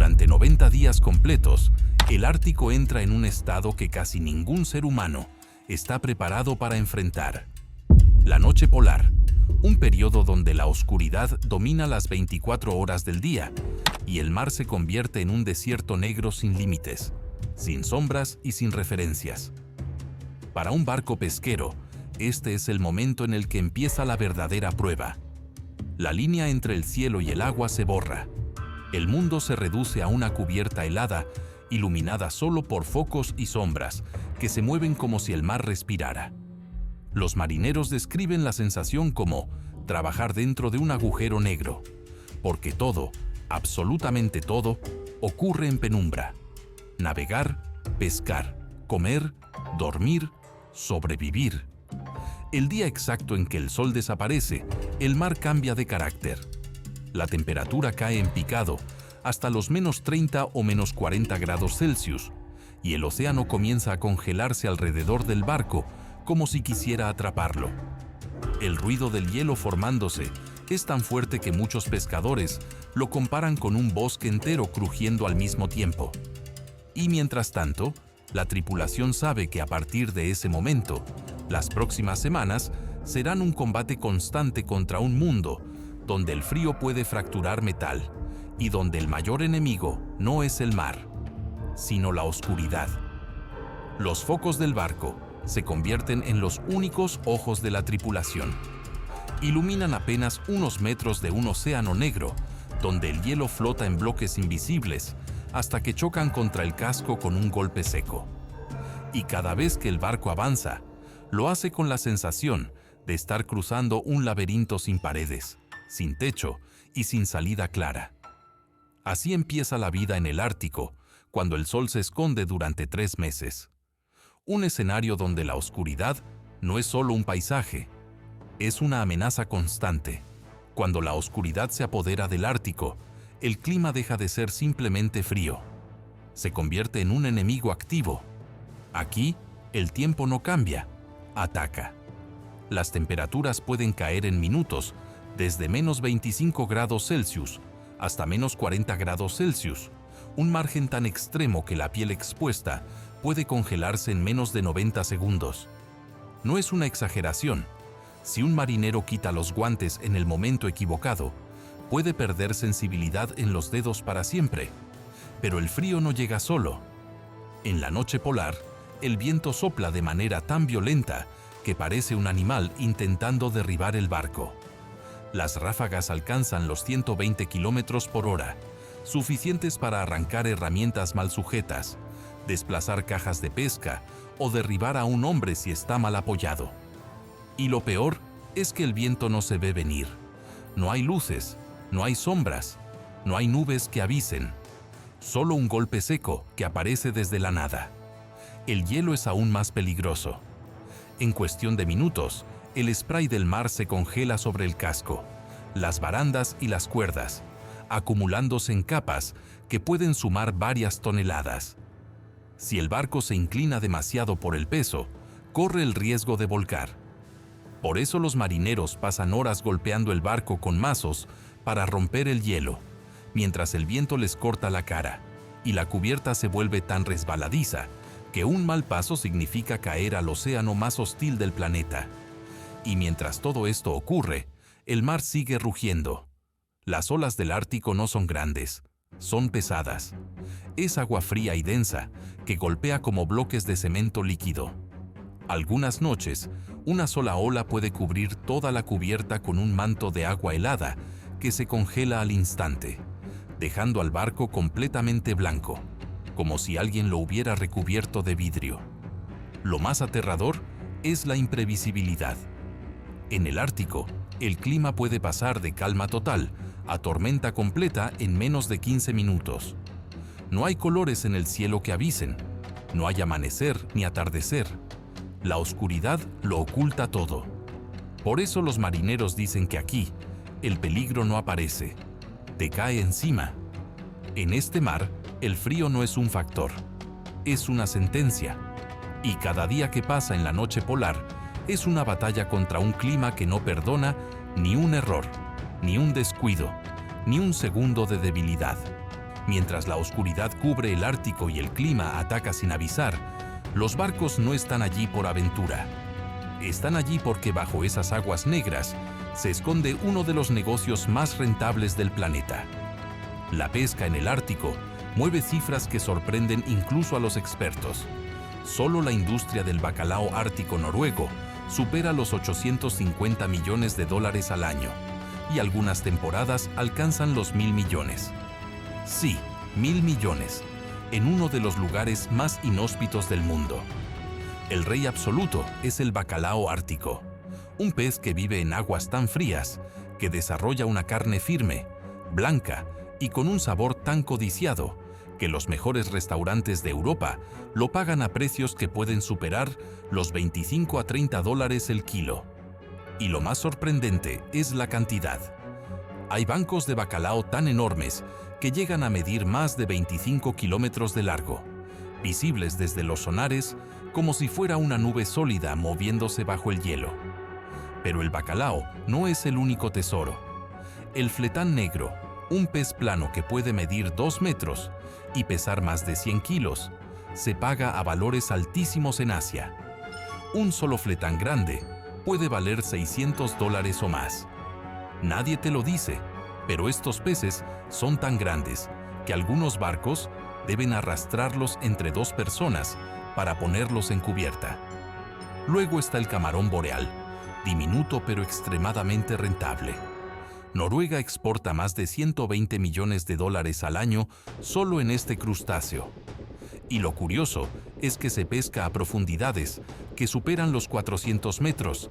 Durante 90 días completos, el Ártico entra en un estado que casi ningún ser humano está preparado para enfrentar. La noche polar, un periodo donde la oscuridad domina las 24 horas del día y el mar se convierte en un desierto negro sin límites, sin sombras y sin referencias. Para un barco pesquero, este es el momento en el que empieza la verdadera prueba. La línea entre el cielo y el agua se borra. El mundo se reduce a una cubierta helada, iluminada solo por focos y sombras que se mueven como si el mar respirara. Los marineros describen la sensación como trabajar dentro de un agujero negro, porque todo, absolutamente todo, ocurre en penumbra. Navegar, pescar, comer, dormir, sobrevivir. El día exacto en que el sol desaparece, el mar cambia de carácter. La temperatura cae en picado hasta los -30 o -40 grados Celsius, y el océano comienza a congelarse alrededor del barco como si quisiera atraparlo. El ruido del hielo formándose es tan fuerte que muchos pescadores lo comparan con un bosque entero crujiendo al mismo tiempo. Y mientras tanto, la tripulación sabe que a partir de ese momento, las próximas semanas serán un combate constante contra un mundo donde el frío puede fracturar metal y donde el mayor enemigo no es el mar, sino la oscuridad. Los focos del barco se convierten en los únicos ojos de la tripulación. Iluminan apenas unos metros de un océano negro, donde el hielo flota en bloques invisibles hasta que chocan contra el casco con un golpe seco. Y cada vez que el barco avanza, lo hace con la sensación de estar cruzando un laberinto sin paredes, sin techo y sin salida clara. Así empieza la vida en el Ártico, cuando el sol se esconde durante 3 meses. Un escenario donde la oscuridad no es solo un paisaje, es una amenaza constante. Cuando la oscuridad se apodera del Ártico, el clima deja de ser simplemente frío. Se convierte en un enemigo activo. Aquí, el tiempo no cambia, ataca. Las temperaturas pueden caer en minutos, desde -25 grados Celsius hasta -40 grados Celsius, un margen tan extremo que la piel expuesta puede congelarse en menos de 90 segundos. No es una exageración. Si un marinero quita los guantes en el momento equivocado, puede perder sensibilidad en los dedos para siempre. Pero el frío no llega solo. En la noche polar, el viento sopla de manera tan violenta que parece un animal intentando derribar el barco. Las ráfagas alcanzan los 120 km/h, suficientes para arrancar herramientas mal sujetas, desplazar cajas de pesca o derribar a un hombre si está mal apoyado. Y lo peor es que el viento no se ve venir. No hay luces, no hay sombras, no hay nubes que avisen. Solo un golpe seco que aparece desde la nada. El hielo es aún más peligroso. En cuestión de minutos, el spray del mar se congela sobre el casco, las barandas y las cuerdas, acumulándose en capas que pueden sumar varias toneladas. Si el barco se inclina demasiado por el peso, corre el riesgo de volcar. Por eso los marineros pasan horas golpeando el barco con mazos para romper el hielo, mientras el viento les corta la cara y la cubierta se vuelve tan resbaladiza que un mal paso significa caer al océano más hostil del planeta. Y mientras todo esto ocurre, el mar sigue rugiendo. Las olas del Ártico no son grandes, son pesadas. Es agua fría y densa que golpea como bloques de cemento líquido. Algunas noches, una sola ola puede cubrir toda la cubierta con un manto de agua helada que se congela al instante, dejando al barco completamente blanco, como si alguien lo hubiera recubierto de vidrio. Lo más aterrador es la imprevisibilidad. En el Ártico, el clima puede pasar de calma total a tormenta completa en menos de 15 minutos. No hay colores en el cielo que avisen, no hay amanecer ni atardecer. La oscuridad lo oculta todo. Por eso los marineros dicen que aquí, el peligro no aparece, te cae encima. En este mar, el frío no es un factor, es una sentencia. Y cada día que pasa en la noche polar es una batalla contra un clima que no perdona ni un error, ni un descuido, ni un segundo de debilidad. Mientras la oscuridad cubre el Ártico y el clima ataca sin avisar, los barcos no están allí por aventura. Están allí porque bajo esas aguas negras se esconde uno de los negocios más rentables del planeta. La pesca en el Ártico mueve cifras que sorprenden incluso a los expertos. Solo la industria del bacalao ártico noruego supera los 850 millones de dólares al año, y algunas temporadas alcanzan los 1.000 millones. Sí, 1.000 millones, en uno de los lugares más inhóspitos del mundo. El rey absoluto es el bacalao ártico, un pez que vive en aguas tan frías que desarrolla una carne firme, blanca y con un sabor tan codiciado que los mejores restaurantes de Europa lo pagan a precios que pueden superar los 25 a 30 dólares el kilo. Y lo más sorprendente es la cantidad. Hay bancos de bacalao tan enormes que llegan a medir más de 25 kilómetros de largo, visibles desde los sonares como si fuera una nube sólida moviéndose bajo el hielo. Pero el bacalao no es el único tesoro. El fletán negro, un pez plano que puede medir 2 metros y pesar más de 100 kilos, se paga a valores altísimos en Asia. Un solo fletán grande puede valer 600 dólares o más. Nadie te lo dice, pero estos peces son tan grandes que algunos barcos deben arrastrarlos entre 2 personas para ponerlos en cubierta. Luego está el camarón boreal, diminuto pero extremadamente rentable. Noruega exporta más de 120 millones de dólares al año solo en este crustáceo. Y lo curioso es que se pesca a profundidades que superan los 400 metros,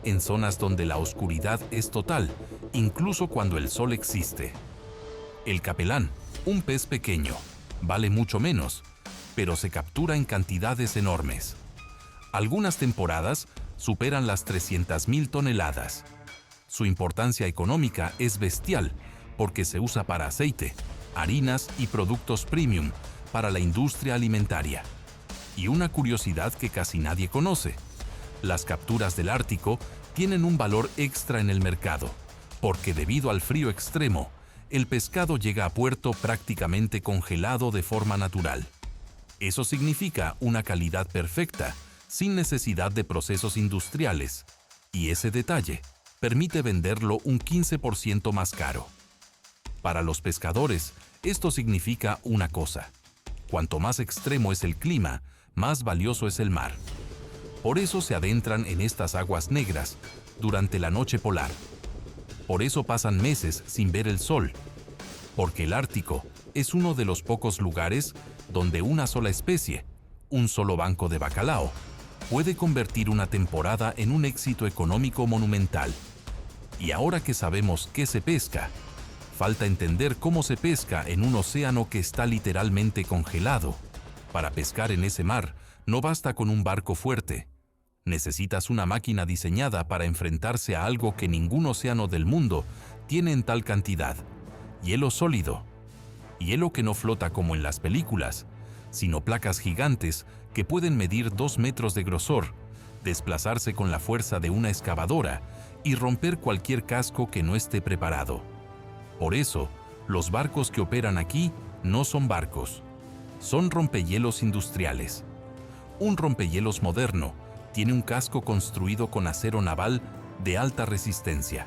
en zonas donde la oscuridad es total, incluso cuando el sol existe. El capelán, un pez pequeño, vale mucho menos, pero se captura en cantidades enormes. Algunas temporadas superan las 300.000 toneladas. Su importancia económica es bestial porque se usa para aceite, harinas y productos premium para la industria alimentaria. Y una curiosidad que casi nadie conoce: las capturas del Ártico tienen un valor extra en el mercado, porque debido al frío extremo, el pescado llega a puerto prácticamente congelado de forma natural. Eso significa una calidad perfecta, sin necesidad de procesos industriales, y ese detalle permite venderlo un 15% más caro. Para los pescadores, esto significa una cosa: cuanto más extremo es el clima, más valioso es el mar. Por eso se adentran en estas aguas negras durante la noche polar. Por eso pasan meses sin ver el sol, porque el Ártico es uno de los pocos lugares donde una sola especie, un solo banco de bacalao, puede convertir una temporada en un éxito económico monumental. Y ahora que sabemos qué se pesca, falta entender cómo se pesca en un océano que está literalmente congelado. Para pescar en ese mar, no basta con un barco fuerte. Necesitas una máquina diseñada para enfrentarse a algo que ningún océano del mundo tiene en tal cantidad: hielo sólido. Hielo que no flota como en las películas, sino placas gigantes que pueden medir 2 metros de grosor, desplazarse con la fuerza de una excavadora y romper cualquier casco que no esté preparado. Por eso, los barcos que operan aquí no son barcos, son rompehielos industriales. Un rompehielos moderno tiene un casco construido con acero naval de alta resistencia,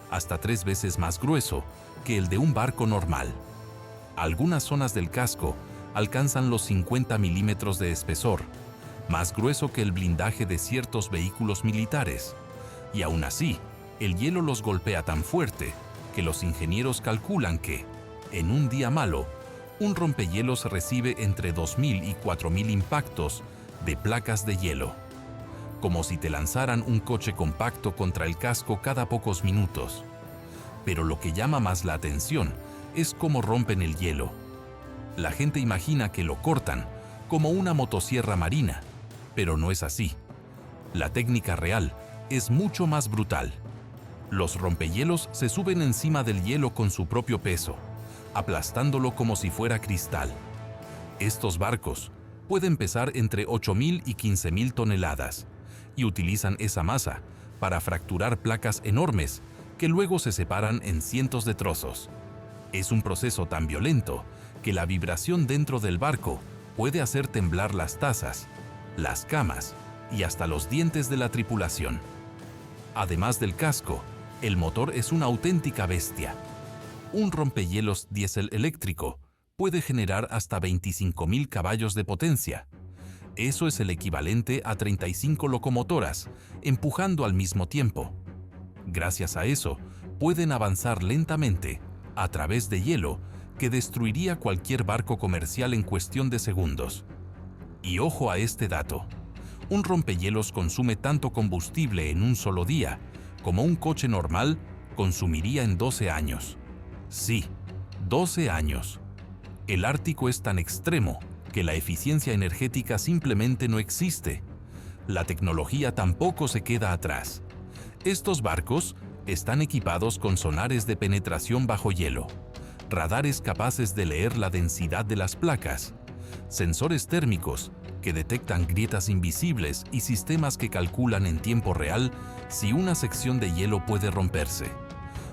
hasta 3 veces más grueso que el de un barco normal. Algunas zonas del casco alcanzan los 50 milímetros de espesor, más grueso que el blindaje de ciertos vehículos militares. Y aún así, el hielo los golpea tan fuerte que los ingenieros calculan que, en un día malo, un rompehielos recibe entre 2.000 y 4.000 impactos de placas de hielo, como si te lanzaran un coche compacto contra el casco cada pocos minutos. Pero lo que llama más la atención es cómo rompen el hielo. La gente imagina que lo cortan, como una motosierra marina, pero no es así. La técnica real es mucho más brutal. Los rompehielos se suben encima del hielo con su propio peso, aplastándolo como si fuera cristal. Estos barcos pueden pesar entre 8.000 y 15.000 toneladas y utilizan esa masa para fracturar placas enormes que luego se separan en cientos de trozos. Es un proceso tan violento que la vibración dentro del barco puede hacer temblar las tazas, las camas y hasta los dientes de la tripulación. Además del casco, el motor es una auténtica bestia. Un rompehielos diésel eléctrico puede generar hasta 25.000 caballos de potencia. Eso es el equivalente a 35 locomotoras, empujando al mismo tiempo. Gracias a eso, pueden avanzar lentamente, a través de hielo, que destruiría cualquier barco comercial en cuestión de segundos. Y ojo a este dato. Un rompehielos consume tanto combustible en un solo día como un coche normal consumiría en 12 años. Sí, 12 años. El Ártico es tan extremo que la eficiencia energética simplemente no existe. La tecnología tampoco se queda atrás. Estos barcos están equipados con sonares de penetración bajo hielo, radares capaces de leer la densidad de las placas, sensores térmicos que detectan grietas invisibles y sistemas que calculan en tiempo real si una sección de hielo puede romperse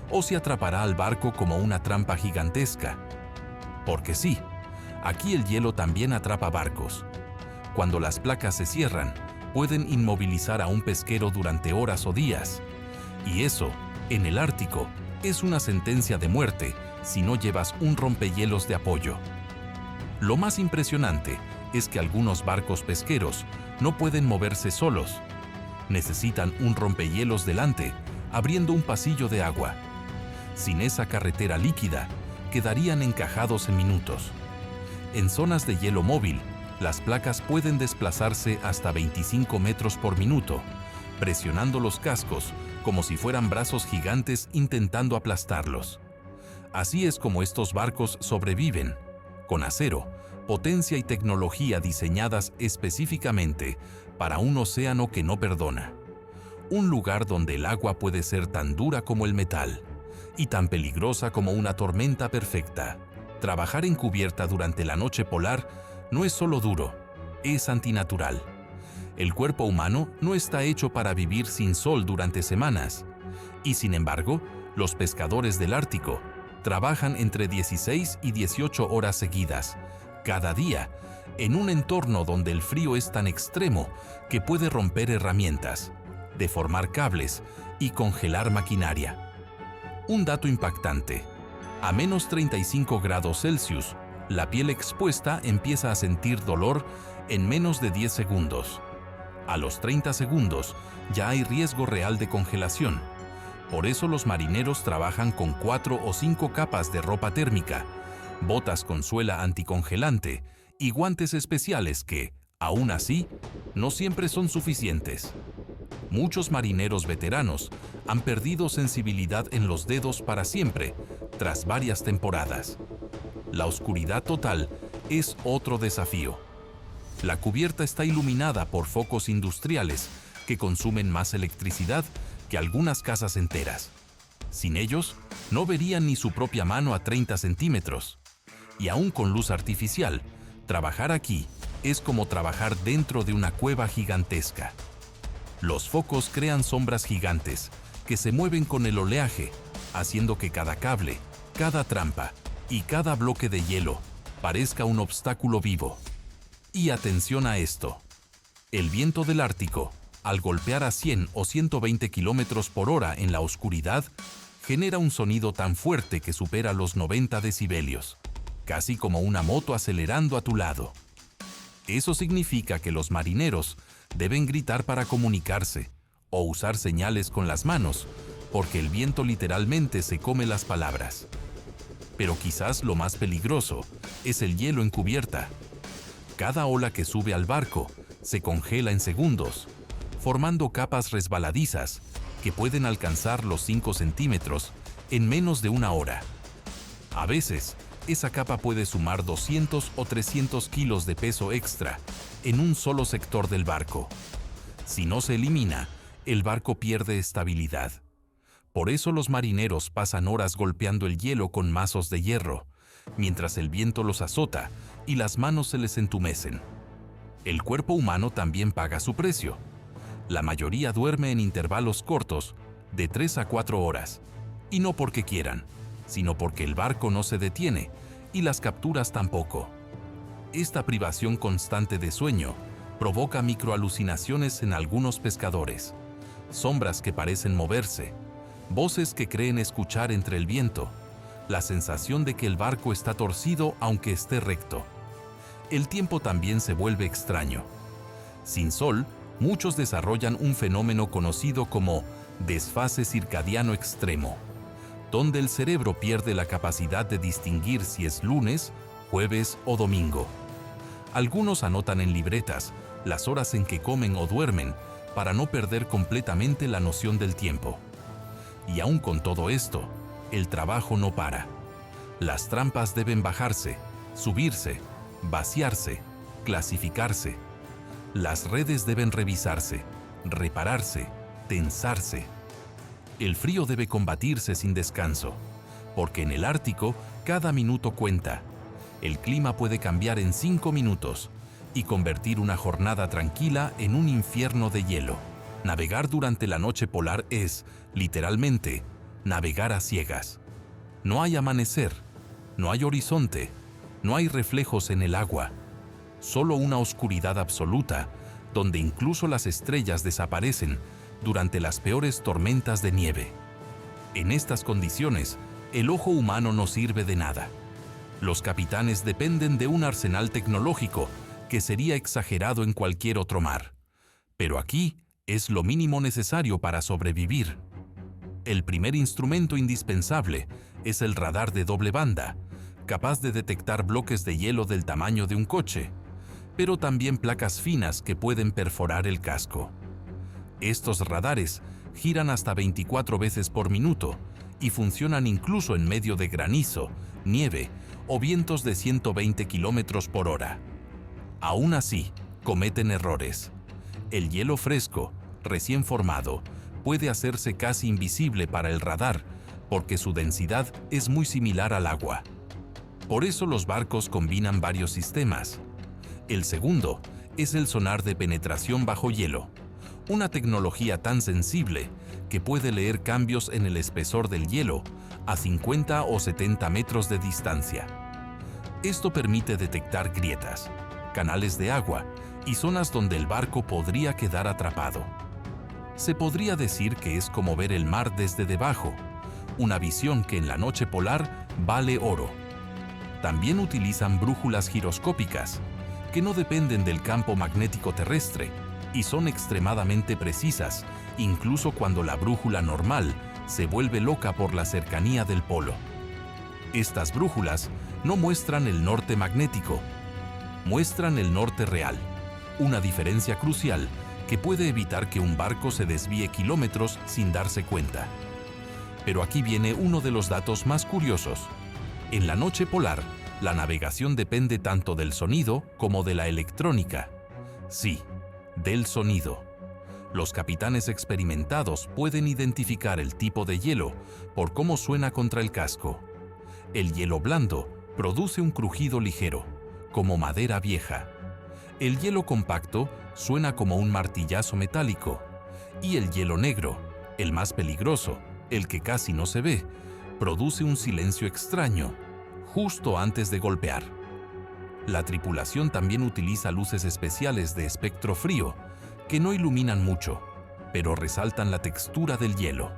o si atrapará al barco como una trampa gigantesca. Porque sí, aquí el hielo también atrapa barcos. Cuando las placas se cierran, pueden inmovilizar a un pesquero durante horas o días. Y eso, en el Ártico, es una sentencia de muerte si no llevas un rompehielos de apoyo. Lo más impresionante es que algunos barcos pesqueros no pueden moverse solos. Necesitan un rompehielos delante, abriendo un pasillo de agua. Sin esa carretera líquida, quedarían encajados en minutos. En zonas de hielo móvil, las placas pueden desplazarse hasta 25 metros por minuto, presionando los cascos como si fueran brazos gigantes intentando aplastarlos. Así es como estos barcos sobreviven, con acero, potencia y tecnología diseñadas específicamente para un océano que no perdona. Un lugar donde el agua puede ser tan dura como el metal y tan peligrosa como una tormenta perfecta. Trabajar en cubierta durante la noche polar no es solo duro, es antinatural. El cuerpo humano no está hecho para vivir sin sol durante semanas, y sin embargo, los pescadores del Ártico trabajan entre 16 y 18 horas seguidas, cada día, en un entorno donde el frío es tan extremo que puede romper herramientas, deformar cables y congelar maquinaria. Un dato impactante: a menos 35 grados Celsius, la piel expuesta empieza a sentir dolor en menos de 10 segundos. A los 30 segundos ya hay riesgo real de congelación. Por eso los marineros trabajan con 4 o 5 capas de ropa térmica, botas con suela anticongelante y guantes especiales que, aún así, no siempre son suficientes. Muchos marineros veteranos han perdido sensibilidad en los dedos para siempre, tras varias temporadas. La oscuridad total es otro desafío. La cubierta está iluminada por focos industriales que consumen más electricidad que algunas casas enteras. Sin ellos, no verían ni su propia mano a 30 centímetros. Y aún con luz artificial, trabajar aquí es como trabajar dentro de una cueva gigantesca. Los focos crean sombras gigantes que se mueven con el oleaje, haciendo que cada cable, cada trampa y cada bloque de hielo parezca un obstáculo vivo. Y atención a esto: el viento del Ártico, al golpear a 100 o 120 kilómetros por hora en la oscuridad, genera un sonido tan fuerte que supera los 90 decibelios, casi como una moto acelerando a tu lado. Eso significa que los marineros deben gritar para comunicarse o usar señales con las manos, porque el viento literalmente se come las palabras. Pero quizás lo más peligroso es el hielo en cubierta. Cada ola que sube al barco se congela en segundos, formando capas resbaladizas que pueden alcanzar los 5 centímetros en menos de una hora. A veces, esa capa puede sumar 200 o 300 kilos de peso extra en un solo sector del barco. Si no se elimina, el barco pierde estabilidad. Por eso los marineros pasan horas golpeando el hielo con mazos de hierro, mientras el viento los azota y las manos se les entumecen. El cuerpo humano también paga su precio. La mayoría duerme en intervalos cortos, de 3 a 4 horas, y no porque quieran, sino porque el barco no se detiene y las capturas tampoco. Esta privación constante de sueño provoca microalucinaciones en algunos pescadores, sombras que parecen moverse, voces que creen escuchar entre el viento, la sensación de que el barco está torcido aunque esté recto. El tiempo también se vuelve extraño. Sin sol, muchos desarrollan un fenómeno conocido como desfase circadiano extremo, donde el cerebro pierde la capacidad de distinguir si es lunes, jueves o domingo. Algunos anotan en libretas las horas en que comen o duermen para no perder completamente la noción del tiempo. Y aún con todo esto, el trabajo no para. Las trampas deben bajarse, subirse, vaciarse, clasificarse. Las redes deben revisarse, repararse, tensarse. El frío debe combatirse sin descanso, porque en el Ártico cada minuto cuenta. El clima puede cambiar en 5 minutos y convertir una jornada tranquila en un infierno de hielo. Navegar durante la noche polar es, literalmente, navegar a ciegas. No hay amanecer, no hay horizonte, no hay reflejos en el agua. Solo una oscuridad absoluta, donde incluso las estrellas desaparecen durante las peores tormentas de nieve. En estas condiciones, el ojo humano no sirve de nada. Los capitanes dependen de un arsenal tecnológico que sería exagerado en cualquier otro mar. Pero aquí es lo mínimo necesario para sobrevivir. El primer instrumento indispensable es el radar de doble banda, capaz de detectar bloques de hielo del tamaño de un coche, pero también placas finas que pueden perforar el casco. Estos radares giran hasta 24 veces por minuto y funcionan incluso en medio de granizo, nieve o vientos de 120 km por hora. Aún así, cometen errores. El hielo fresco, recién formado, puede hacerse casi invisible para el radar porque su densidad es muy similar al agua. Por eso los barcos combinan varios sistemas. El segundo es el sonar de penetración bajo hielo, una tecnología tan sensible que puede leer cambios en el espesor del hielo a 50 o 70 metros de distancia. Esto permite detectar grietas, canales de agua y zonas donde el barco podría quedar atrapado. Se podría decir que es como ver el mar desde debajo, una visión que en la noche polar vale oro. También utilizan brújulas giroscópicas, que no dependen del campo magnético terrestre y son extremadamente precisas, incluso cuando la brújula normal se vuelve loca por la cercanía del polo. Estas brújulas no muestran el norte magnético, muestran el norte real, una diferencia crucial que puede evitar que un barco se desvíe kilómetros sin darse cuenta. Pero aquí viene uno de los datos más curiosos. En la noche polar, la navegación depende tanto del sonido como de la electrónica. Sí, del sonido. Los capitanes experimentados pueden identificar el tipo de hielo por cómo suena contra el casco. El hielo blando produce un crujido ligero, como madera vieja. El hielo compacto suena como un martillazo metálico. Y el hielo negro, el más peligroso, el que casi no se ve, produce un silencio extraño, justo antes de golpear. La tripulación también utiliza luces especiales de espectro frío, que no iluminan mucho, pero resaltan la textura del hielo.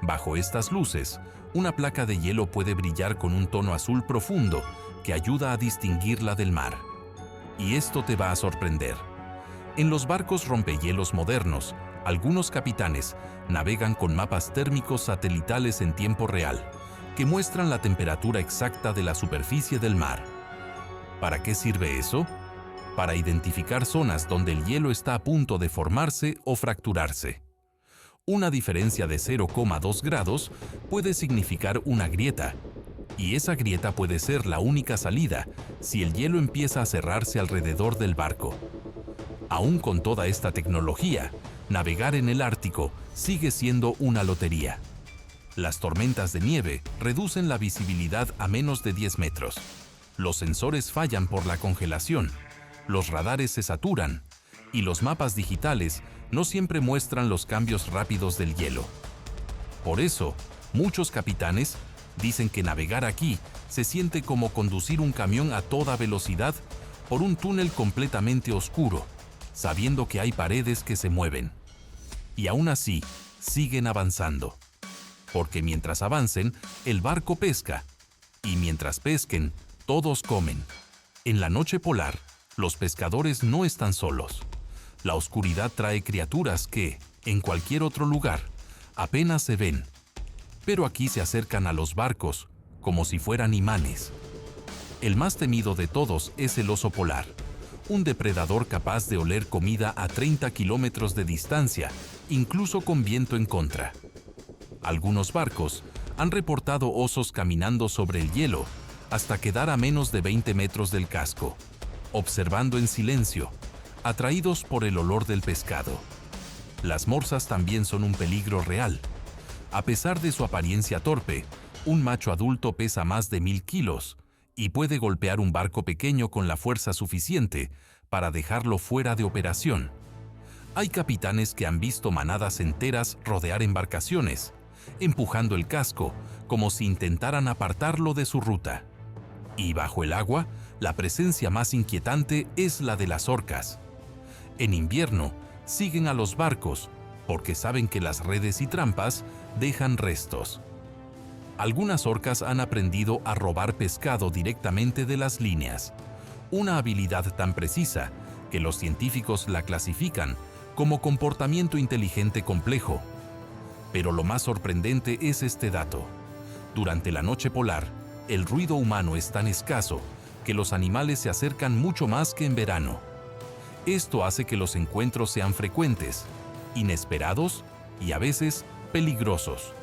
Bajo estas luces, una placa de hielo puede brillar con un tono azul profundo que ayuda a distinguirla del mar. Y esto te va a sorprender. En los barcos rompehielos modernos, algunos capitanes navegan con mapas térmicos satelitales en tiempo real, que muestran la temperatura exacta de la superficie del mar. ¿Para qué sirve eso? Para identificar zonas donde el hielo está a punto de formarse o fracturarse. Una diferencia de 0,2 grados puede significar una grieta, y esa grieta puede ser la única salida si el hielo empieza a cerrarse alrededor del barco. Aún con toda esta tecnología, navegar en el Ártico sigue siendo una lotería. Las tormentas de nieve reducen la visibilidad a menos de 10 metros. Los sensores fallan por la congelación, los radares se saturan y los mapas digitales no siempre muestran los cambios rápidos del hielo. Por eso, muchos capitanes dicen que navegar aquí se siente como conducir un camión a toda velocidad por un túnel completamente oscuro, sabiendo que hay paredes que se mueven. Y aún así, siguen avanzando. Porque mientras avancen, el barco pesca. Y mientras pesquen, todos comen. En la noche polar, los pescadores no están solos. La oscuridad trae criaturas que, en cualquier otro lugar, apenas se ven. Pero aquí se acercan a los barcos, como si fueran imanes. El más temido de todos es el oso polar, un depredador capaz de oler comida a 30 kilómetros de distancia, incluso con viento en contra. Algunos barcos han reportado osos caminando sobre el hielo hasta quedar a menos de 20 metros del casco, observando en silencio, atraídos por el olor del pescado. Las morsas también son un peligro real. A pesar de su apariencia torpe, un macho adulto pesa más de 1000 kilos y puede golpear un barco pequeño con la fuerza suficiente para dejarlo fuera de operación. Hay capitanes que han visto manadas enteras rodear embarcaciones, empujando el casco como si intentaran apartarlo de su ruta. Y bajo el agua, la presencia más inquietante es la de las orcas. En invierno, siguen a los barcos porque saben que las redes y trampas dejan restos. Algunas orcas han aprendido a robar pescado directamente de las líneas, una habilidad tan precisa que los científicos la clasifican como comportamiento inteligente complejo. Pero lo más sorprendente es este dato. Durante la noche polar, el ruido humano es tan escaso que los animales se acercan mucho más que en verano. Esto hace que los encuentros sean frecuentes, inesperados y a veces peligrosos.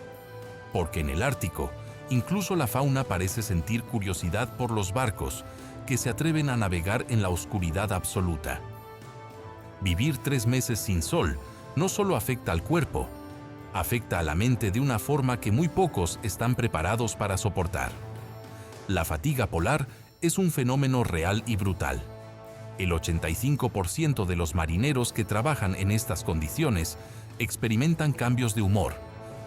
Porque en el Ártico, incluso la fauna parece sentir curiosidad por los barcos que se atreven a navegar en la oscuridad absoluta. Vivir 3 meses sin sol no solo afecta al cuerpo, afecta a la mente de una forma que muy pocos están preparados para soportar. La fatiga polar es un fenómeno real y brutal. El 85% de los marineros que trabajan en estas condiciones experimentan cambios de humor,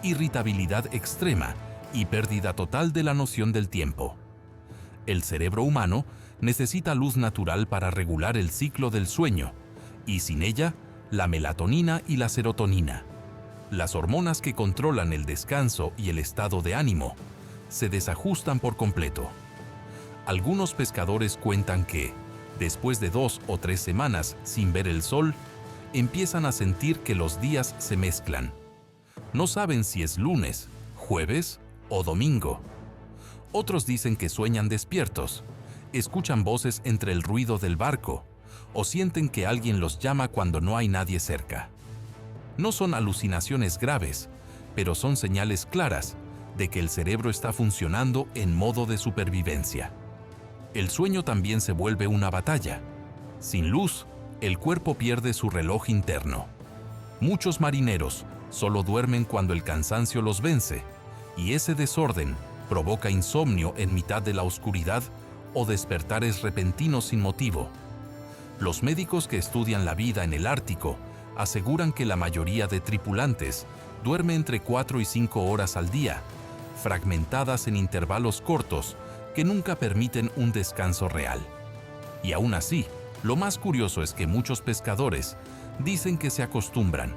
irritabilidad extrema y pérdida total de la noción del tiempo. El cerebro humano necesita luz natural para regular el ciclo del sueño, y sin ella, la melatonina y la serotonina, las hormonas que controlan el descanso y el estado de ánimo, se desajustan por completo. Algunos pescadores cuentan que, después de 2 o 3 semanas sin ver el sol, empiezan a sentir que los días se mezclan. No saben si es lunes, jueves o domingo. Otros dicen que sueñan despiertos, escuchan voces entre el ruido del barco o sienten que alguien los llama cuando no hay nadie cerca. No son alucinaciones graves, pero son señales claras de que el cerebro está funcionando en modo de supervivencia. El sueño también se vuelve una batalla. Sin luz, el cuerpo pierde su reloj interno. Muchos marineros solo duermen cuando el cansancio los vence, y ese desorden provoca insomnio en mitad de la oscuridad o despertares repentinos sin motivo. Los médicos que estudian la vida en el Ártico aseguran que la mayoría de tripulantes duerme entre 4 y 5 horas al día, fragmentadas en intervalos cortos que nunca permiten un descanso real. Y aún así, lo más curioso es que muchos pescadores dicen que se acostumbran,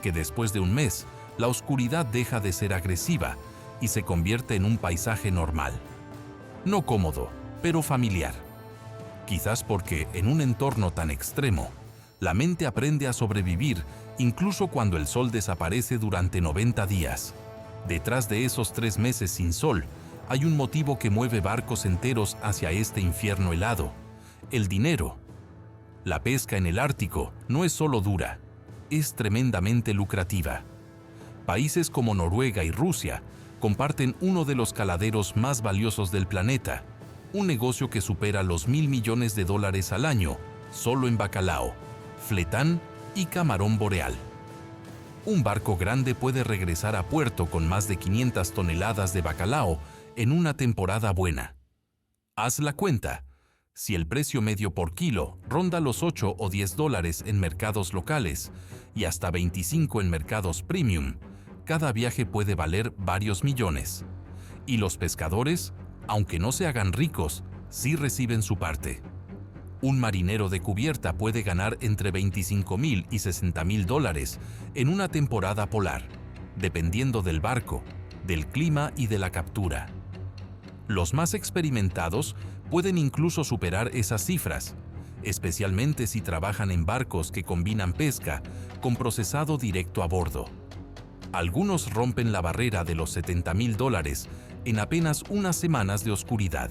que después de un mes, la oscuridad deja de ser agresiva y se convierte en un paisaje normal. No cómodo, pero familiar. Quizás porque en un entorno tan extremo, la mente aprende a sobrevivir incluso cuando el sol desaparece durante 90 días. Detrás de esos 3 meses sin sol, hay un motivo que mueve barcos enteros hacia este infierno helado: el dinero. La pesca en el Ártico no es solo dura, es tremendamente lucrativa. Países como Noruega y Rusia comparten uno de los caladeros más valiosos del planeta, un negocio que supera los $1.000 millones al año, solo en bacalao, fletán y camarón boreal. Un barco grande puede regresar a puerto con más de 500 toneladas de bacalao en una temporada buena. Haz la cuenta. Si el precio medio por kilo ronda los $8 o $10 en mercados locales y hasta 25 en mercados premium, cada viaje puede valer varios millones. Y los pescadores Aunque no se hagan ricos, sí reciben su parte. Un marinero de cubierta puede ganar entre $25,000 y $60,000 en una temporada polar, dependiendo del barco, del clima y de la captura. Los más experimentados pueden incluso superar esas cifras, especialmente si trabajan en barcos que combinan pesca con procesado directo a bordo. Algunos rompen la barrera de los $70,000 en apenas unas semanas de oscuridad.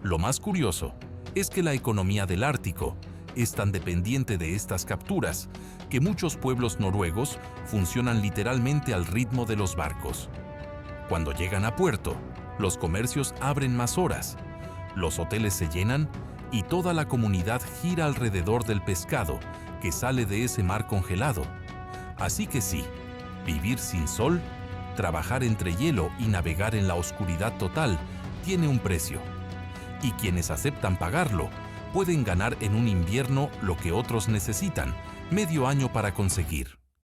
Lo más curioso es que la economía del Ártico es tan dependiente de estas capturas que muchos pueblos noruegos funcionan literalmente al ritmo de los barcos. Cuando llegan a puerto, los comercios abren más horas, los hoteles se llenan y toda la comunidad gira alrededor del pescado que sale de ese mar congelado. Así que sí, vivir sin sol, trabajar entre hielo y navegar en la oscuridad total tiene un precio. Y quienes aceptan pagarlo pueden ganar en un invierno lo que otros necesitan medio año para conseguir.